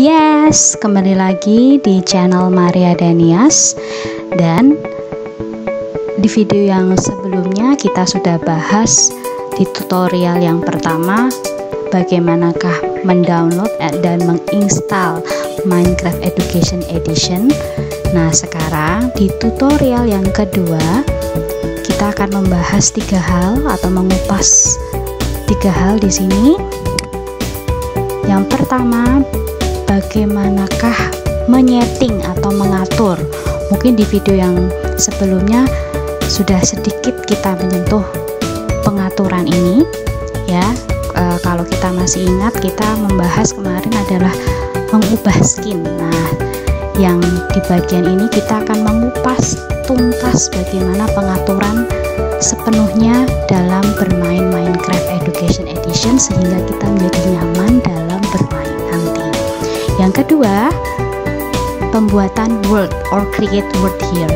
Yes, kembali lagi di channel Maria Danias. Dan di video yang sebelumnya kita sudah bahas di tutorial yang pertama bagaimanakah mendownload dan menginstal Minecraft Education Edition. Nah, sekarang di tutorial yang kedua kita akan membahas 3 hal atau mengupas 3 hal di sini. Yang pertama, bagaimanakah menyeting atau mengatur. Mungkin di video yang sebelumnya sudah sedikit kita menyentuh pengaturan ini ya. Kalau kita masih ingat, kita membahas kemarin adalah mengubah skin. Nah, yang di bagian ini kita akan mengupas tuntas bagaimana pengaturan sepenuhnya dalam bermain Minecraft Education Edition sehingga kita menjadi nyaman dalam bermain nanti. Yang kedua, pembuatan world or create world here.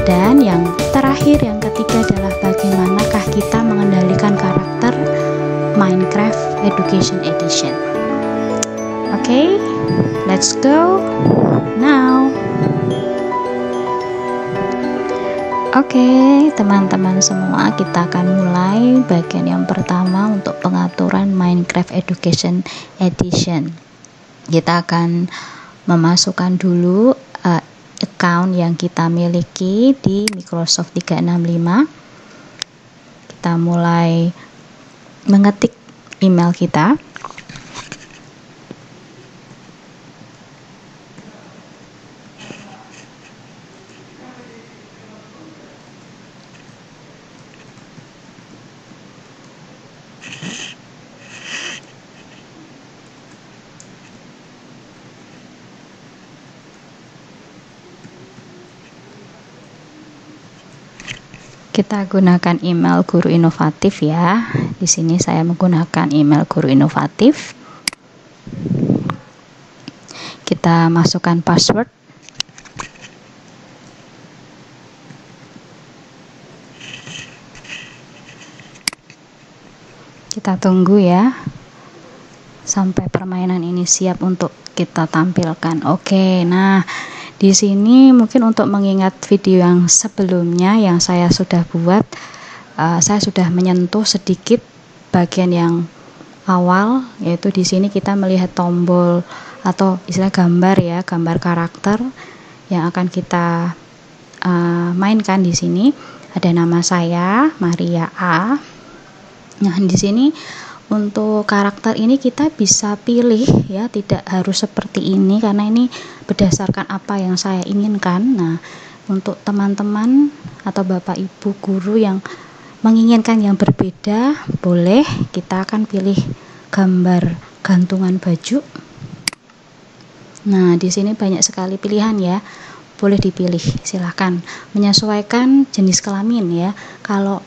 Dan yang terakhir, yang ketiga adalah bagaimanakah kita mengendalikan karakter Minecraft Education Edition. Oke, let's go now. Oke, teman-teman semua, kita akan mulai bagian yang pertama untuk pengaturan Minecraft Education Edition. Kita akan memasukkan dulu account yang kita miliki di Microsoft 365. Kita mulai mengetik email kita. Kita gunakan email Guru Inovatif ya. Di sini saya menggunakan email Guru Inovatif. Kita masukkan password. Kita tunggu ya sampai permainan ini siap untuk kita tampilkan. Oke, nah di sini mungkin untuk mengingat video yang sebelumnya yang saya sudah buat, saya sudah menyentuh sedikit bagian yang awal, yaitu di sini kita melihat tombol atau istilah gambar ya, gambar karakter yang akan kita mainkan. Di sini ada nama saya Maria A. Nah, di sini untuk karakter ini kita bisa pilih ya, tidak harus seperti ini karena ini berdasarkan apa yang saya inginkan. Nah, untuk teman-teman atau Bapak Ibu guru yang menginginkan yang berbeda, boleh kita akan pilih gambar gantungan baju. Nah, di sini banyak sekali pilihan ya. Boleh dipilih, silahkan menyesuaikan jenis kelamin ya. Kalau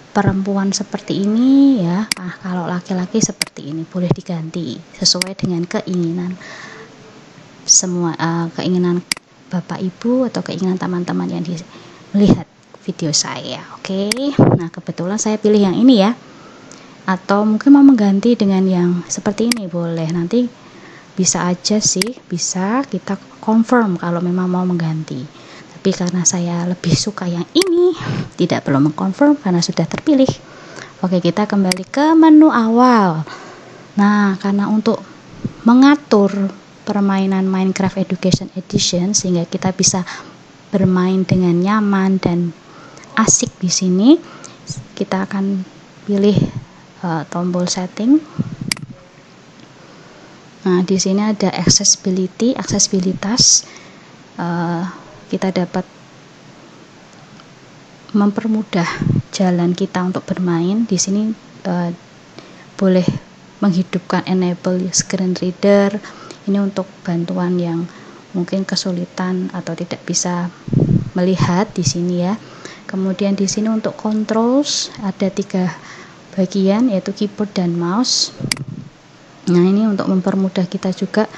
perempuan seperti ini ya, kalau laki-laki seperti ini, boleh diganti sesuai dengan keinginan semua, keinginan Bapak Ibu atau keinginan teman-teman yang melihat video saya. Oke, nah kebetulan saya pilih yang ini ya, atau mungkin mau mengganti dengan yang seperti ini boleh, nanti bisa aja sih, bisa kita confirm kalau memang mau mengganti. Tapi karena saya lebih suka yang ini, tidak perlu mengkonfirm karena sudah terpilih. Oke, kita kembali ke menu awal. Nah, karena untuk mengatur permainan Minecraft Education Edition sehingga kita bisa bermain dengan nyaman dan asik di sini, kita akan pilih tombol setting. Nah, di sini ada accessibility, aksesibilitas. Kita dapat mempermudah jalan kita untuk bermain. Di sini boleh menghidupkan enable screen reader. Ini untuk bantuan yang mungkin kesulitan atau tidak bisa melihat di sini ya. Kemudian di sini untuk controls ada 3 bagian, yaitu keyboard dan mouse. Nah, ini untuk mempermudah kita juga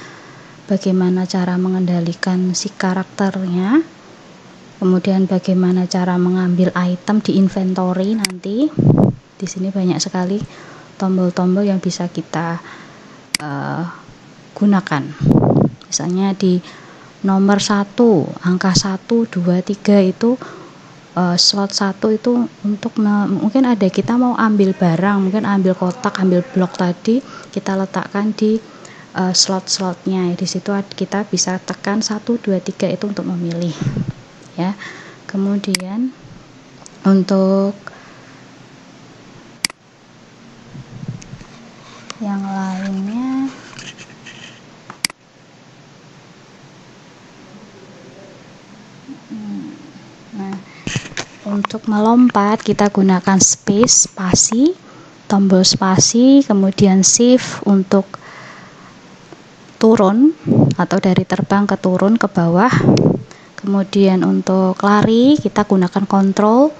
bagaimana cara mengendalikan si karakternya, kemudian bagaimana cara mengambil item di inventory nanti. Di sini banyak sekali tombol-tombol yang bisa kita gunakan. Misalnya di nomor 1, angka 1, 2, 3 itu slot 1 itu untuk mungkin ada kita mau ambil barang, mungkin ambil kotak, ambil blok tadi, kita letakkan di slot-slotnya. Di situ kita bisa tekan 1, 2, 3 itu untuk memilih ya. Kemudian untuk yang lainnya untuk melompat kita gunakan spasi, tombol spasi, kemudian shift untuk turun atau dari terbang ke turun ke bawah. Kemudian untuk lari kita gunakan kontrol,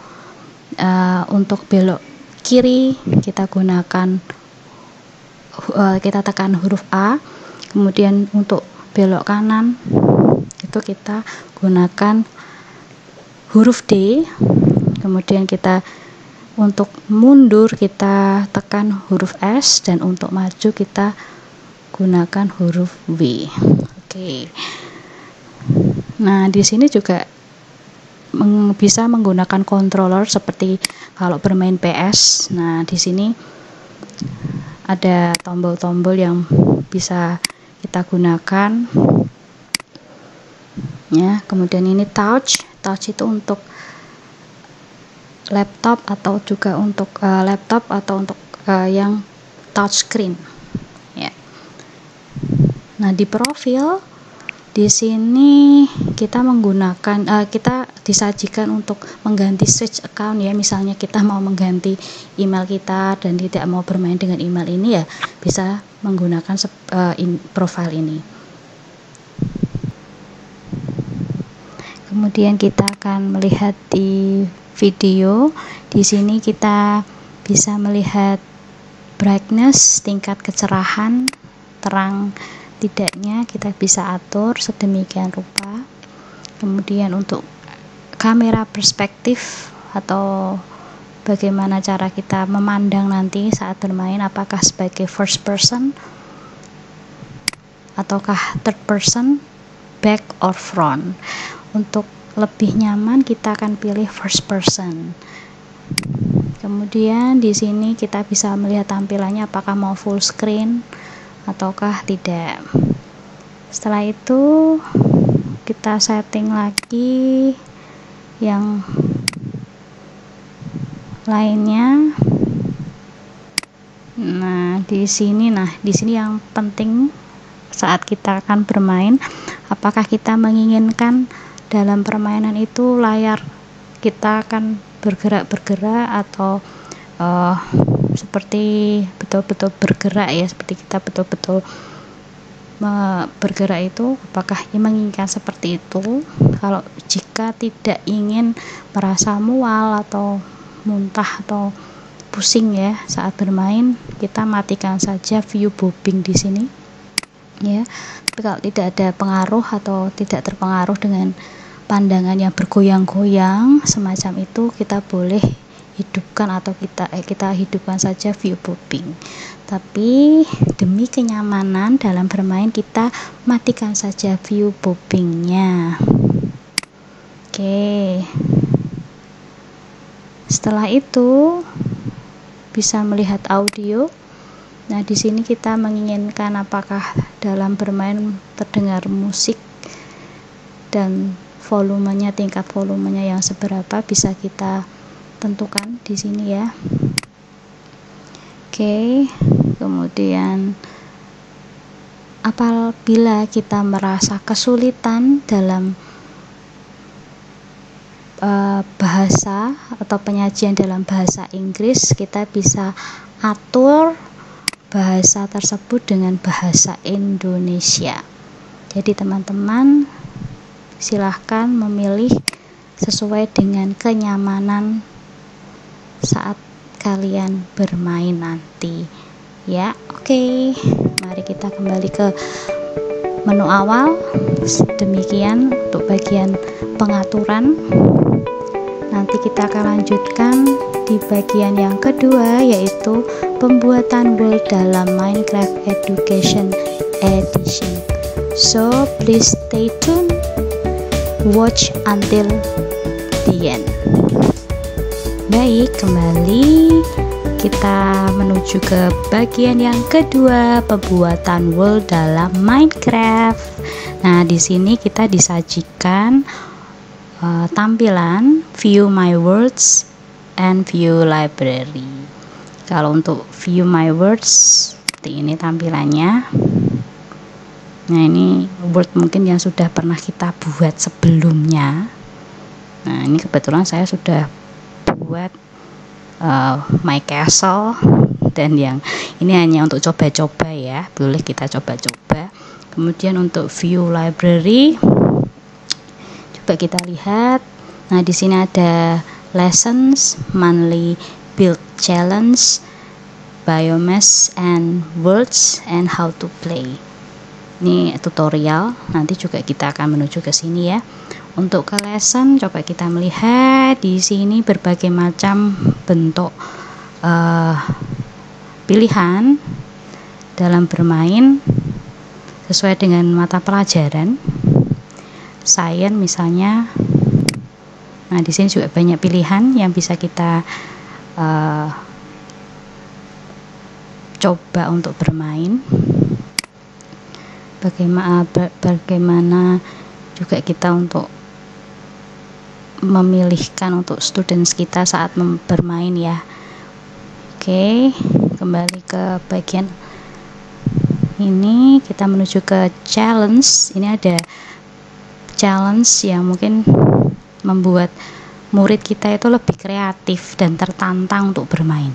untuk belok kiri kita gunakan kita tekan huruf A. Kemudian untuk belok kanan itu kita gunakan huruf D. Kemudian kita untuk mundur kita tekan huruf S, dan untuk maju kita gunakan huruf W. Oke. Nah, di sini juga bisa menggunakan controller seperti kalau bermain PS. Nah, di sini ada tombol-tombol yang bisa kita gunakan ya. Kemudian ini touch itu untuk laptop atau juga untuk laptop atau untuk yang touchscreen ya. Nah, di profil di sini kita menggunakan kita disajikan untuk mengganti switch account ya. Misalnya kita mau mengganti email kita dan tidak mau bermain dengan email ini ya, bisa menggunakan profile ini. Kemudian kita akan melihat di video. Di sini kita bisa melihat brightness, tingkat kecerahan, terang tidaknya kita bisa atur sedemikian rupa. Kemudian untuk kamera perspektif atau bagaimana cara kita memandang nanti saat bermain, apakah sebagai first person ataukah third person, back or front. Untuk lebih nyaman kita akan pilih first person. Kemudian di sini kita bisa melihat tampilannya apakah mau full screen ataukah tidak. Setelah itu kita setting lagi yang lainnya. Nah, di sini yang penting saat kita akan bermain, apakah kita menginginkan dalam permainan itu layar kita akan bergerak atau seperti betul-betul bergerak ya, seperti kita betul-betul bergerak itu, apakah menginginkan seperti itu. Kalau jika tidak ingin merasa mual atau muntah atau pusing ya saat bermain, kita matikan saja view bobbing di sini ya. Tapi kalau tidak ada pengaruh atau tidak terpengaruh dengan pandangan yang bergoyang-goyang semacam itu, kita boleh hidupkan atau kita hidupkan saja view bobbing. Tapi demi kenyamanan dalam bermain kita matikan saja view bobbingnya. Oke. Setelah itu bisa melihat audio. Nah, di sini kita menginginkan apakah dalam bermain terdengar musik dan volumenya, tingkat volumenya yang seberapa bisa kita tentukan di sini ya. Oke. Kemudian apabila kita merasa kesulitan dalam bahasa atau penyajian dalam bahasa Inggris, kita bisa atur bahasa tersebut dengan bahasa Indonesia. Jadi teman-teman silahkan memilih sesuai dengan kenyamanan saat kalian bermain nanti ya. Oke, mari kita kembali ke menu awal. Demikian untuk bagian pengaturan. Nanti kita akan lanjutkan di bagian yang kedua, yaitu pembuatan world dalam Minecraft Education edition. So please stay tuned, watch until the end. Baik, kembali kita menuju ke bagian yang kedua, pembuatan world dalam Minecraft. Nah, di sini kita disajikan tampilan view my worlds and view library. Kalau untuk view my worlds seperti ini tampilannya. Nah, ini world mungkin yang sudah pernah kita buat sebelumnya. Nah, ini kebetulan saya sudah buat my castle, dan yang ini hanya untuk coba-coba ya, boleh kita coba-coba. Kemudian untuk view library, coba kita lihat. Nah, di sini ada lessons, monthly build challenge, biomass and worlds, and how to play. Ini tutorial, nanti juga kita akan menuju ke sini ya. Untuk ke lesson, coba kita melihat di sini berbagai macam bentuk pilihan dalam bermain sesuai dengan mata pelajaran. Science misalnya. Nah, di sini juga banyak pilihan yang bisa kita coba untuk bermain. Bagaimana juga kita untuk memilihkan untuk students kita saat bermain ya. Oke, kembali ke bagian ini, kita menuju ke challenge. Ini ada challenge yang mungkin membuat murid kita itu lebih kreatif dan tertantang untuk bermain.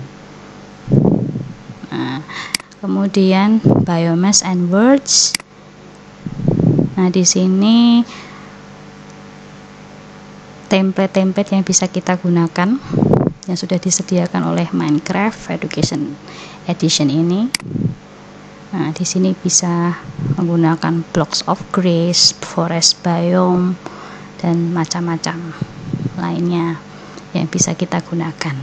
Nah, kemudian biomass and words. Nah, di sini template-template yang bisa kita gunakan yang sudah disediakan oleh Minecraft Education Edition ini. Nah, di sini bisa menggunakan blocks of grace, forest biome, dan macam-macam lainnya yang bisa kita gunakan.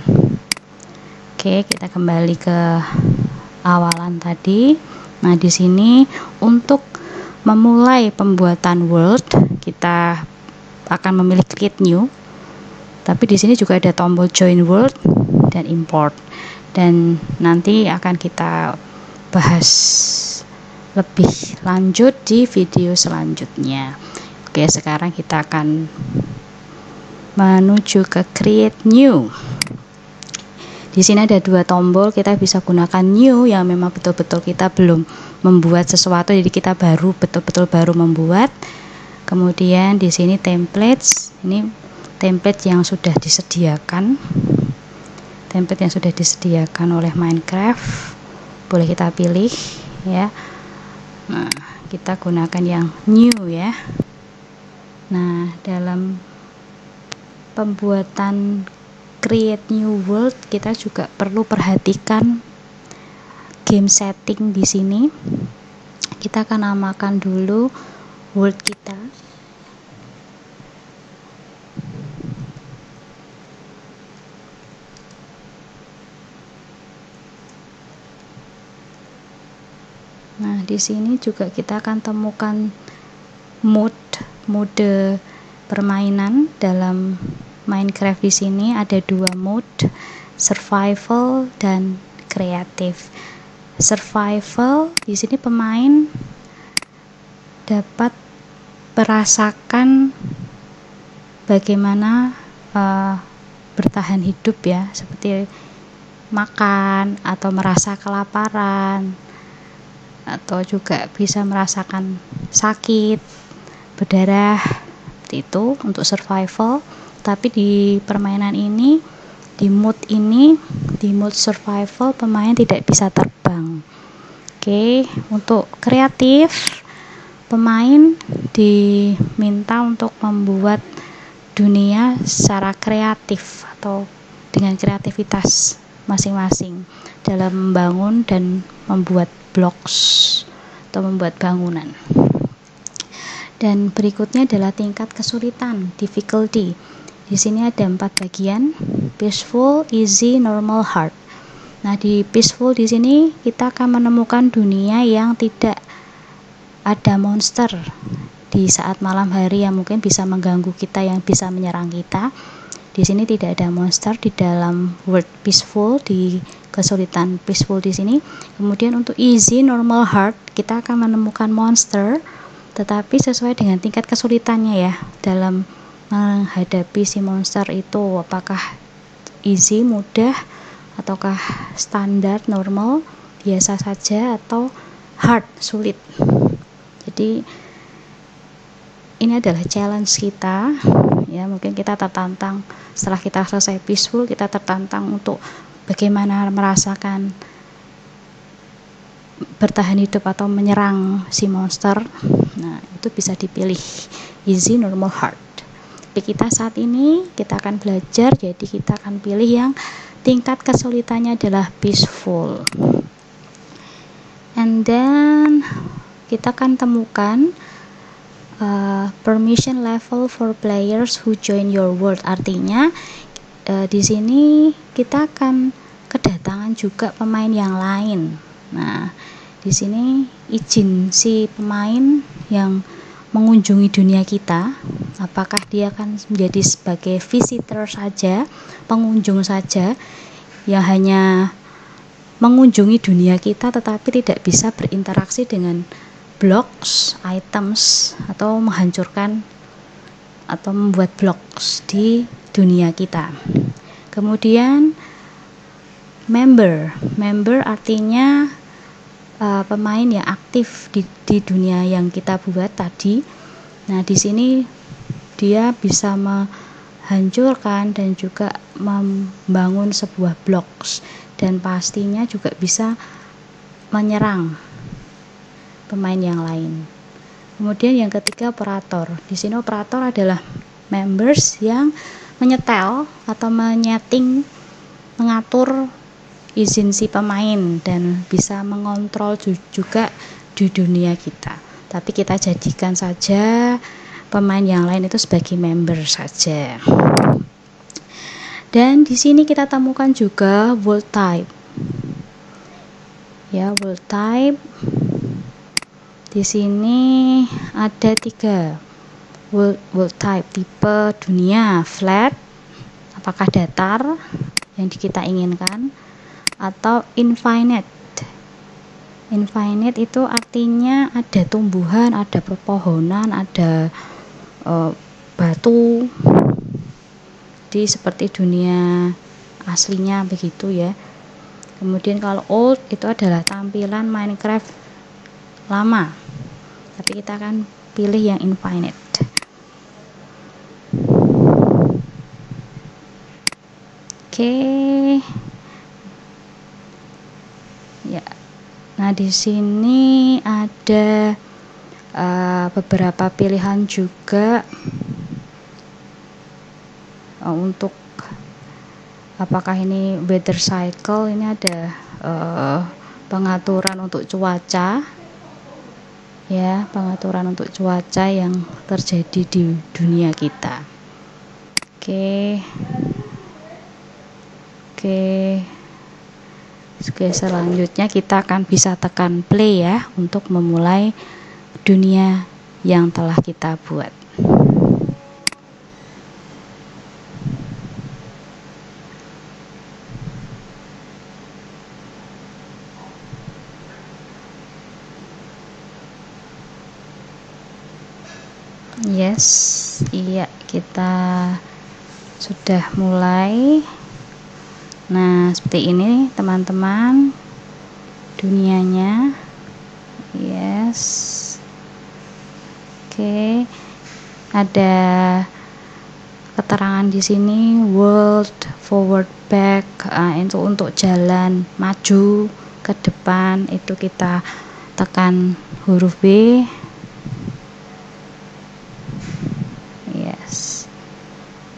Oke, kita kembali ke awalan tadi. Nah, di sini untuk memulai pembuatan world, kita akan memilih create new. Tapi di sini juga ada tombol join world dan import. Dan nanti akan kita bahas lebih lanjut di video selanjutnya. Oke, sekarang kita akan menuju ke create new. Di sini ada dua tombol, kita bisa gunakan new yang memang betul-betul kita belum membuat sesuatu, jadi kita betul-betul baru membuat. Kemudian di sini templates, ini template yang sudah disediakan, oleh Minecraft, boleh kita pilih ya. Nah, kita gunakan yang new ya. Nah, dalam pembuatan create new world, kita juga perlu perhatikan game setting di sini. Kita akan namakan dulu world kita. Nah, di sini juga kita akan temukan mode permainan dalam Minecraft. Di sini ada dua mode, survival dan kreatif. Survival, di sini pemain dapat merasakan bagaimana bertahan hidup ya, seperti makan atau merasa kelaparan, atau juga bisa merasakan sakit, berdarah, seperti itu untuk survival. Tapi di permainan ini, di mode survival, pemain tidak bisa terbang. Oke, untuk kreatif, pemain diminta untuk membuat dunia secara kreatif atau dengan kreativitas masing-masing dalam membangun dan membuat blocks atau membuat bangunan. Dan berikutnya adalah tingkat kesulitan, difficulty. Di sini ada 4 bagian, peaceful, easy, normal, hard. Nah, di peaceful di sini kita akan menemukan dunia yang tidak ada monster di saat malam hari yang mungkin bisa mengganggu kita, yang bisa menyerang kita. Di sini tidak ada monster di dalam word peaceful, di kesulitan peaceful di sini. Kemudian untuk easy, normal, hard, kita akan menemukan monster, tetapi sesuai dengan tingkat kesulitannya ya. Dalam menghadapi si monster itu, apakah easy, mudah, ataukah standar, normal, biasa saja, atau hard, sulit. Jadi ini adalah challenge kita ya. Mungkin kita tertantang setelah kita selesai peaceful, kita tertantang untuk bagaimana merasakan bertahan hidup atau menyerang si monster. Nah, itu bisa dipilih easy, normal, hard. Tapi kita saat ini kita akan belajar, jadi kita akan pilih yang tingkat kesulitannya adalah peaceful. And then kita akan temukan permission level for players who join your world. Artinya di sini kita akan kedatangan juga pemain yang lain. Nah, di sini izin si pemain yang mengunjungi dunia kita, apakah dia akan menjadi sebagai visitor saja, pengunjung saja yang hanya mengunjungi dunia kita tetapi tidak bisa berinteraksi dengan blocks, items, atau menghancurkan atau membuat blocks di dunia kita. Kemudian member artinya pemain yang aktif di dunia yang kita buat tadi. Nah, di sini dia bisa menghancurkan dan juga membangun sebuah blocks, dan pastinya juga bisa menyerang pemain yang lain. Kemudian yang ketiga, operator. Di sini operator adalah members yang menyetel atau menyeting, mengatur izin si pemain dan bisa mengontrol juga di dunia kita. Tapi kita jadikan saja pemain yang lain itu sebagai member saja. Dan di sini kita temukan juga world type. Ya, world type. Di sini ada 3 world type, tipe dunia, flat, apakah datar yang kita inginkan, atau infinite. Infinite itu artinya ada tumbuhan, ada pepohonan, ada batu, jadi seperti dunia aslinya begitu ya. Kemudian kalau old itu adalah tampilan Minecraft lama, tapi kita akan pilih yang infinite. Oke. Ya. Nah, di sini ada beberapa pilihan juga untuk apakah ini weather cycle. Ini ada pengaturan untuk cuaca. Ya, pengaturan untuk cuaca yang terjadi di dunia kita. Oke, selanjutnya kita akan bisa tekan play ya untuk memulai dunia yang telah kita buat. Yes, iya, kita sudah mulai. Nah, seperti ini teman-teman dunianya. Yes. Oke. Ada keterangan di sini world, forward, back. Itu untuk jalan maju ke depan, itu kita tekan huruf B.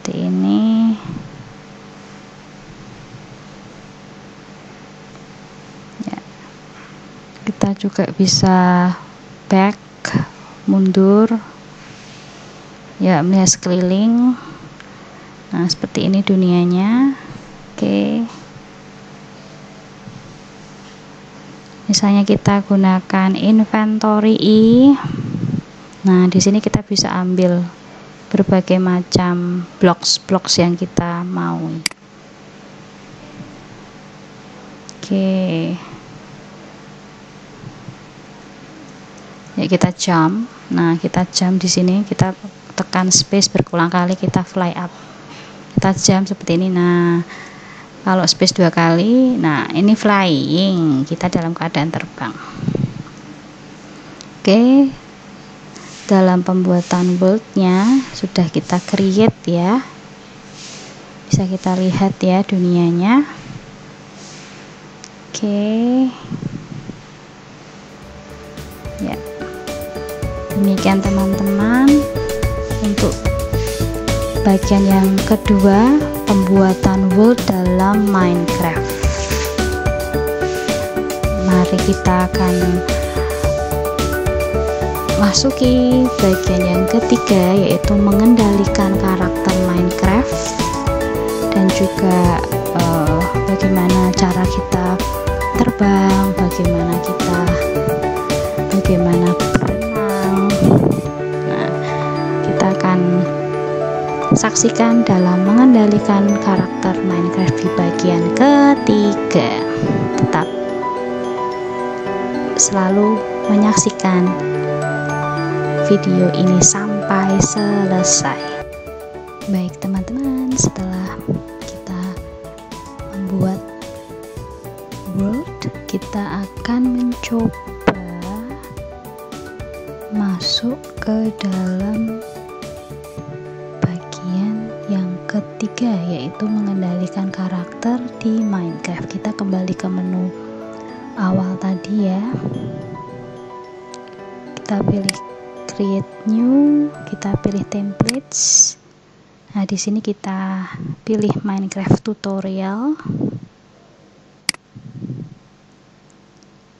Seperti ini. Ya. Kita juga bisa back, mundur. Ya, melihat sekeliling. Nah, seperti ini dunianya. Oke. Misalnya kita gunakan inventory I. Nah, di sini kita bisa ambil berbagai macam blocks yang kita mau. Oke. Ya, kita jump. Nah, kita jump di sini, kita tekan space berulang kali, kita fly up. Kita jump seperti ini. Nah, kalau space 2 kali, nah ini flying, kita dalam keadaan terbang. Oke. Dalam pembuatan world-nya sudah kita create ya. Bisa kita lihat ya dunianya. Oke. Ya. Demikian teman-teman untuk bagian yang kedua, pembuatan world dalam Minecraft. Mari kita akan masuki bagian yang ketiga, yaitu mengendalikan karakter Minecraft dan juga bagaimana cara kita terbang, bagaimana berenang. Nah, kita akan saksikan dalam mengendalikan karakter Minecraft di bagian ketiga. Tetap selalu menyaksikan video ini sampai selesai. Baik teman-teman, setelah kita membuat world, kita akan mencoba masuk ke dalam bagian yang ketiga, yaitu mengendalikan karakter di Minecraft. Kita kembali ke menu awal tadi ya. Kita pilih create new, kita pilih templates. Nah, di sini kita pilih Minecraft tutorial.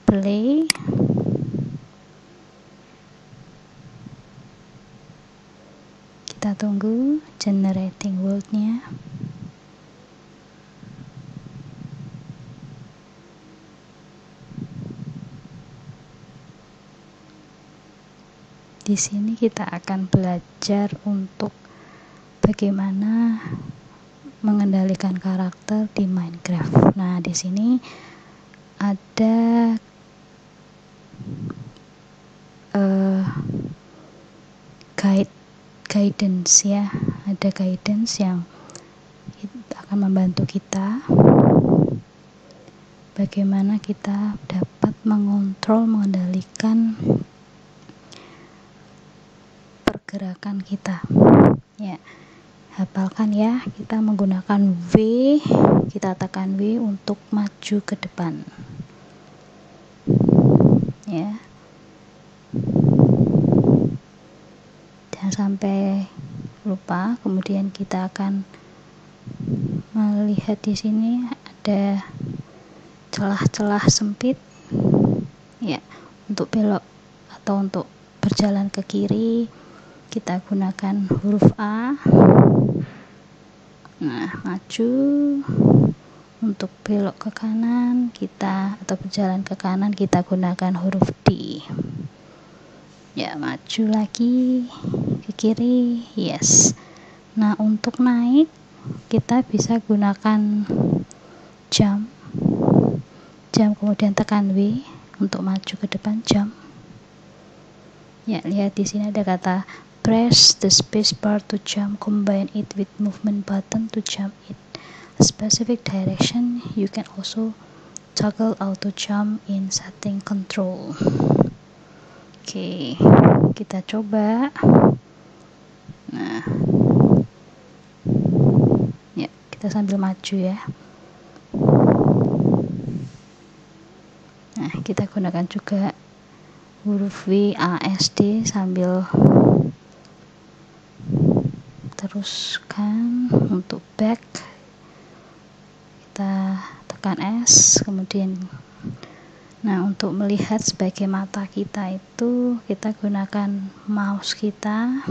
Play. Kita tunggu generating world-nya. Di sini kita akan belajar untuk bagaimana mengendalikan karakter di Minecraft. Nah, di sini ada guidance ya, ada guidance yang akan membantu kita bagaimana kita dapat mengendalikan pergerakan kita ya. Hafalkan ya, kita menggunakan W, kita tekan W untuk maju ke depan ya. Sampai lupa. Kemudian kita akan melihat di sini ada celah-celah sempit ya. Untuk belok atau untuk berjalan ke kiri kita gunakan huruf A. Nah, maju. Untuk belok ke kanan atau berjalan ke kanan kita gunakan huruf D. Ya, maju lagi ke kiri, yes. Nah, untuk naik kita bisa gunakan jump kemudian tekan W untuk maju ke depan, jump ya. Lihat di sini ada kata press the space bar to jump, combine it with movement button to jump in a specific direction. You can also toggle auto jump in setting control. Oke, kita coba. Nah, ya, kita sambil maju ya. Nah, kita gunakan juga huruf W, A, S, D sambil teruskan. Untuk back kita tekan S, kemudian nah, untuk melihat sebagai mata kita itu kita gunakan mouse kita,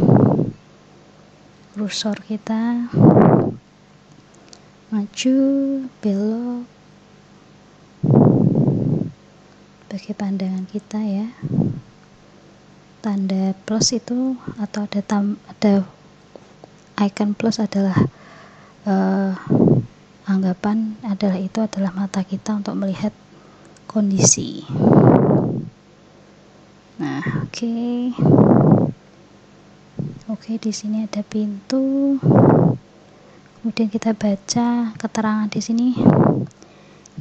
kursor kita, maju, belok, sebagai pandangan kita ya. Tanda plus itu atau ada icon plus adalah anggapan adalah itu adalah mata kita untuk melihat kondisi. Nah, oke, di sini ada pintu. Kemudian kita baca keterangan di sini.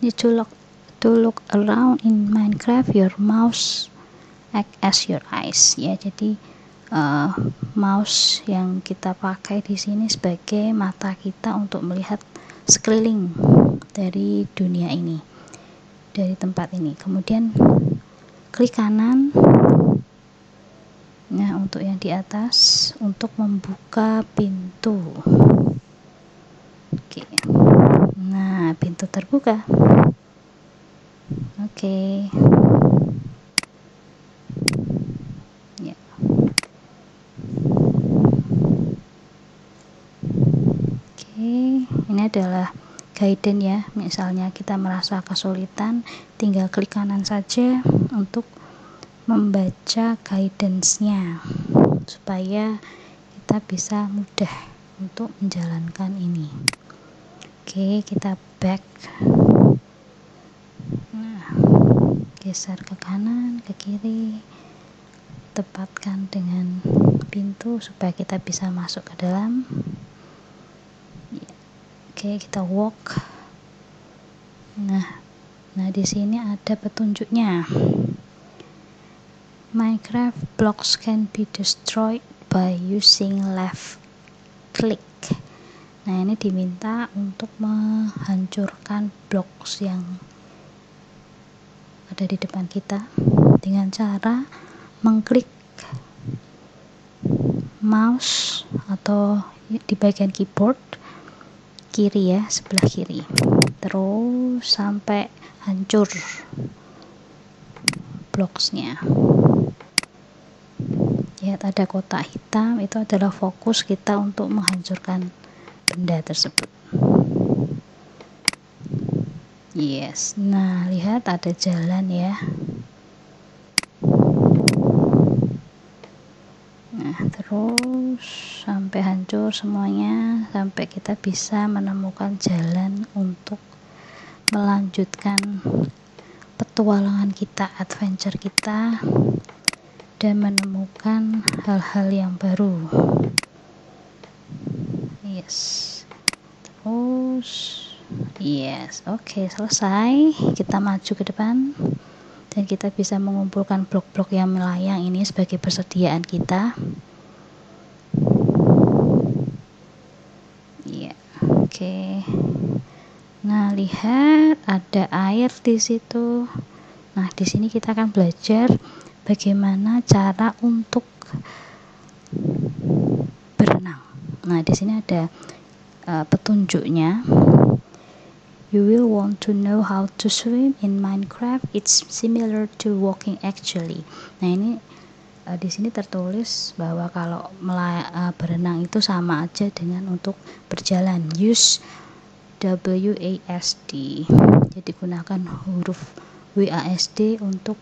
Ini to look around in Minecraft, your mouse act as your eyes ya. Jadi mouse yang kita pakai di sini sebagai mata kita untuk melihat sekeliling dari dunia ini, dari tempat ini. Kemudian klik kanan. Nah, untuk yang di atas untuk membuka pintu. Oke. Nah, pintu terbuka. Oke. Ya. Oke, ini adalah guidance ya. Misalnya kita merasa kesulitan, tinggal klik kanan saja untuk membaca guidance-nya supaya kita bisa mudah untuk menjalankan ini. Oke, kita back. Nah, geser ke kanan, ke kiri, tepatkan dengan pintu supaya kita bisa masuk ke dalam. Oke, kita walk. Nah, di sini ada petunjuknya. Minecraft blocks can be destroyed by using left click. Nah, ini diminta untuk menghancurkan blocks yang ada di depan kita dengan cara mengklik mouse atau di bagian keyboard kiri ya, sebelah kiri, terus sampai hancur blocksnya. Lihat ada kotak hitam, itu adalah fokus kita untuk menghancurkan benda tersebut. Yes, nah lihat ada jalan ya. Nah, terus sampai hancur semuanya, sampai kita bisa menemukan jalan untuk melanjutkan petualangan kita, adventure kita, dan menemukan hal-hal yang baru. Yes, terus yes, oke, selesai. Kita maju ke depan dan kita bisa mengumpulkan blok-blok yang melayang ini sebagai persediaan kita. Iya, oke. Nah, lihat ada air di situ. Nah, di sini kita akan belajar bagaimana cara untuk berenang. Nah, di sini ada petunjuknya. You will want to know how to swim in Minecraft. It's similar to walking actually. Nah, ini di sini tertulis bahwa kalau berenang itu sama aja dengan untuk berjalan. Use WASD. Jadi gunakan huruf WASD untuk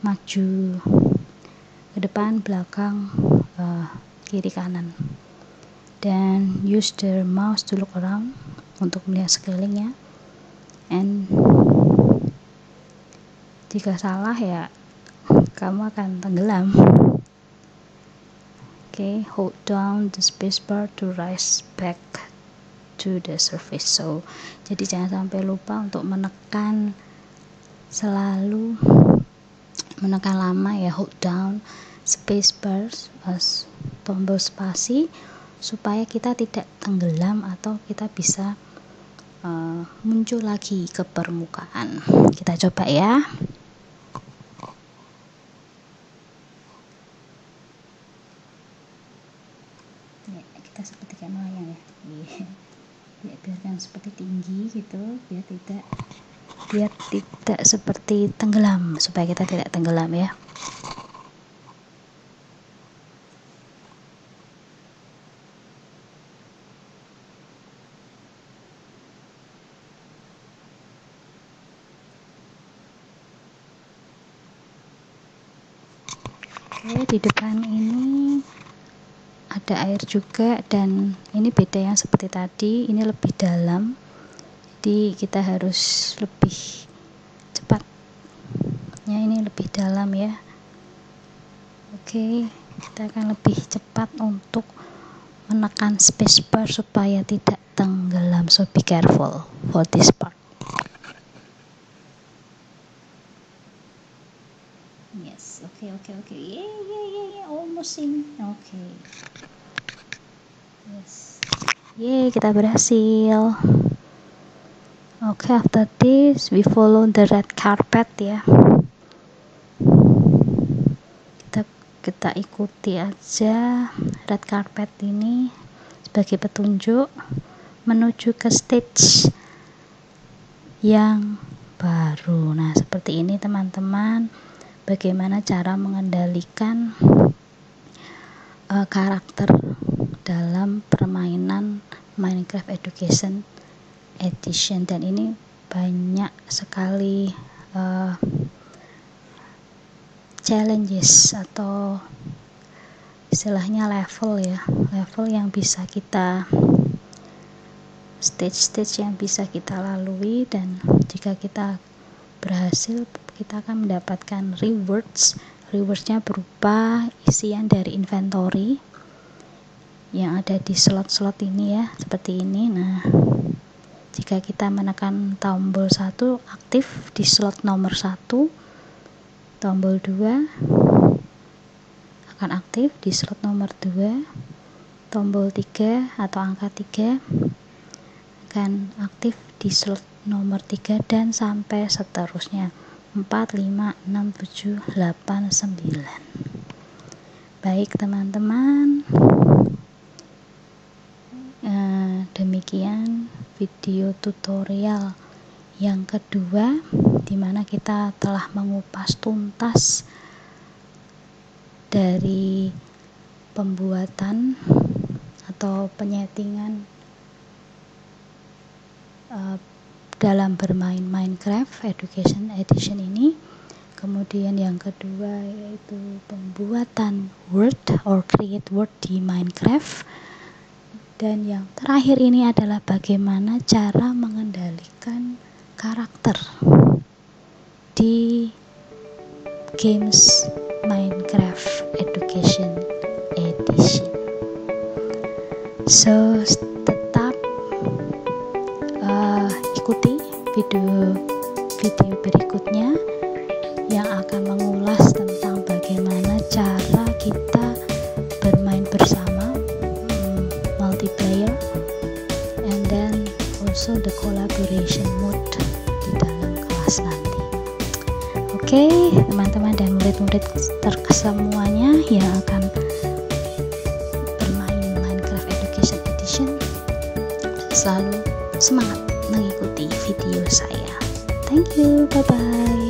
maju ke depan, belakang, kiri, kanan. Dan use the mouse to look around untuk melihat sekelilingnya. And jika salah ya kamu akan tenggelam. Oke, hold down the spacebar to rise back to the surface. So, jadi jangan sampai lupa untuk selalu menekan lama ya, hold down spacebar, tombol spasi, supaya kita tidak tenggelam atau kita bisa muncul lagi ke permukaan. Kita coba ya. Kita seperti kayak melayang ya. Biarkan seperti tinggi gitu, biar tidak seperti tenggelam, supaya kita tidak tenggelam ya. Oke, di depan ini ada air juga, dan ini beda yang seperti tadi, ini lebih dalam, jadi kita harus lebih cepat ya, ini lebih dalam ya. Oke, kita akan lebih cepat untuk menekan spacebar supaya tidak tenggelam, so be careful for this part. Yes, okay, yeah, almost in. Okay, yes, yeah, kita berhasil. Okay, after this we follow the red carpet ya. Kita ikuti aja red carpet ini sebagai petunjuk menuju ke stage yang baru. Nah, seperti ini teman-teman, bagaimana cara mengendalikan karakter dalam permainan Minecraft Education Edition, dan ini banyak sekali challenges atau istilahnya level ya, level yang bisa kita, stage yang bisa kita lalui, dan jika kita berhasil kita akan mendapatkan rewardsnya berupa isian dari inventory yang ada di slot-slot ini ya, seperti ini. Nah, jika kita menekan tombol 1 aktif di slot nomor 1, tombol 2 akan aktif di slot nomor 2, tombol 3 atau angka 3 akan aktif di slot nomor 3, dan sampai seterusnya 4, 5, 6, 7, 8, 9. Baik teman-teman, demikian video tutorial yang kedua, di mana kita telah mengupas tuntas dari pembuatan atau penyetingan dalam bermain Minecraft Education Edition ini. Kemudian yang kedua yaitu pembuatan word or create word di Minecraft, dan yang terakhir ini adalah bagaimana cara mengendalikan karakter di games Minecraft Education Edition. So tetap ikuti video berikutnya yang akan mengulas tentang bagaimana cara kita bermain bersama, multiplayer, and then also the collaboration mode di dalam kelas nanti. Oke, teman-teman dan murid-murid semuanya yang akan bermain Minecraft Education Edition, selalu semangat mengikuti video saya. Thank you, bye bye.